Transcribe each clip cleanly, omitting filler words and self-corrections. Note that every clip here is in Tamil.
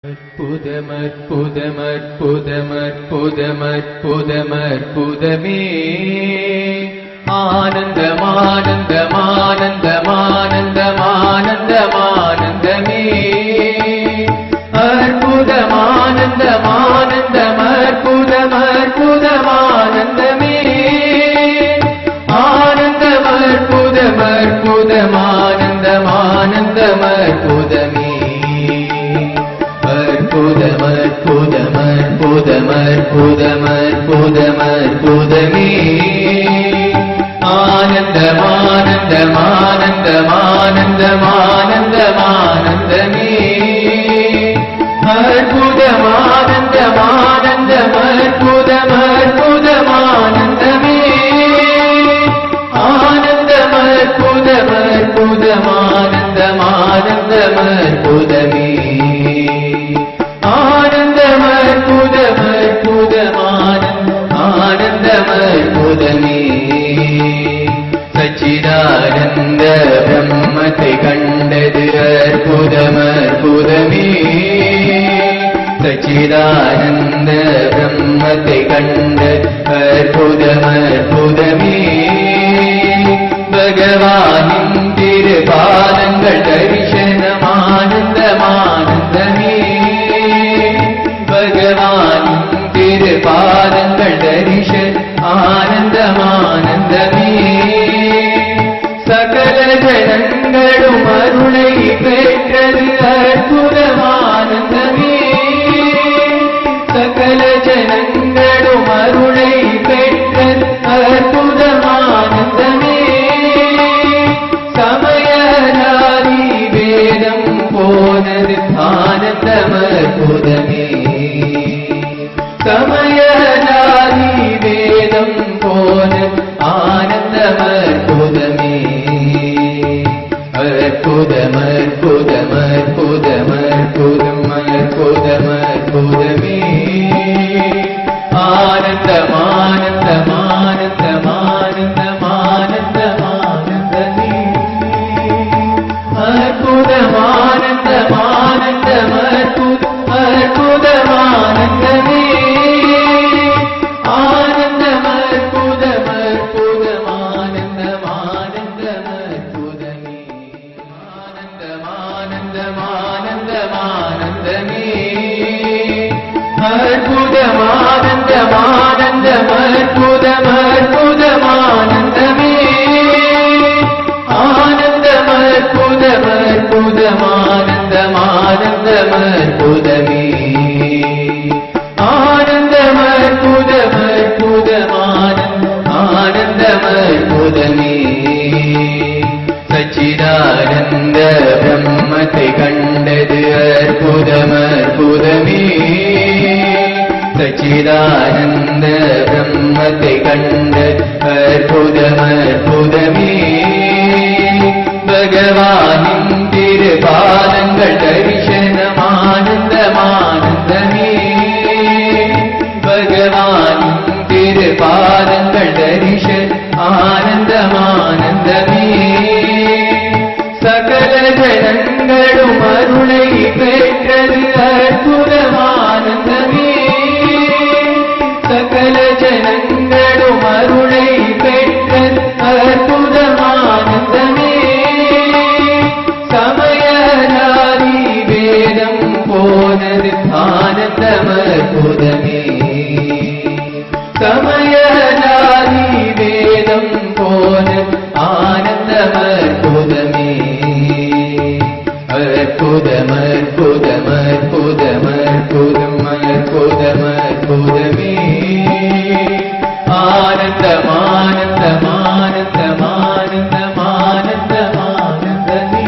அற்புதமற்புதமற்புதமற்புதமற்புதமே ஆனந்தமானந்தமானந்தமானந்தமானந்தமானந்தமே அற்புதமானந்தமானந்தமற்புதமற்புதமானந்தமே ஆனந்தமற்புதமற்புதமானந்தமானந்தமற்புதமே அற்புதமற்புதமற்புதமற்புதமற்புதமற்புதமே ஆனந்தமானந்தமானந்தமானந்தமானந்தமானந்தமே அற்புதமானந்தமானந்தமற்புதமற்புதமானந்தமே ஆனந்தமற்புதமற்புதமானந்தமானந்தமற்புதமே ஆனந்தமற்புதமற்புதமானந்தமற்புதமே சச்சிதானந்த பிரம்மத்தை கண்டது அற்புதமற்புதமே சச்சிதானந்த பிரம்மத்தை கண்டது அற்புதமற்புதமே பகவானின் திருபாதங்கள் தரிசனமானந்தமானந்தமே பகவானின் திருபாதங்கள் தரிசன ஆனந்தமானந்தமே சகல ஜனங்களும் அருளை பெற்றது அற்புதமானந்தமே சகல ஜனங்களும் அருளை பெற்றது அற்புதமானந்தமே சமயராதி வேதம் போனது ஆனந்தமற்புதமே சமயராதி வேதம் போனது ஆனந்தமற்புதமே அற்புதமற்புதமற்புதமற்புதமற்புதமற்புதமே ஆனந்தமானந்தமானந்தமானந்தமானந்தமானந்தமே அற்புதமானந்தமானந்தமற்புதமற்புதமானந்தமே அற்புதமானந்தமானந்தமானந்தமானந்தமானந்தமே ஆனந்தமற்புதமற்புதமானந்தமானந்தமற்புதமே ஆனந்தமற்புதமற்புதமானந்தமற்புதமே சச்சிதானந்த பிரம்மத்தை கண்டது அற்புதமற்புதமே சச்சிதானந்த பிரம்மத்தை கண்டது அற்புதமற்புதமே பகவானின் திருபாதங்கள் தரிசனமானந்தமானந்தமே பகவானின் திருபாதங்கள் தரிசன ஆனந்தமானந்தமே சகல ஜனங்களும் அருளை பெற்றது அற்புதமானந்தமே சகல ஜனங்களும் அருளை பெற்றது அற்புதமானந்தமே சமயராதி வேதம் போனது ஆனந்தமற்புதமே சமயராதி வேதம் போனது ஆனந்தமற்புதமே அற்புதமற்புதமற்புதமற்புதமற்புதமற்புதமே ஆனந்தமானந்தமானந்தமானந்தமானந்தமானந்தமே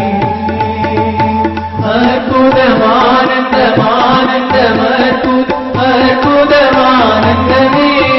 அற்புதமானந்தமானந்தமற்புதமற்புதமானந்தமே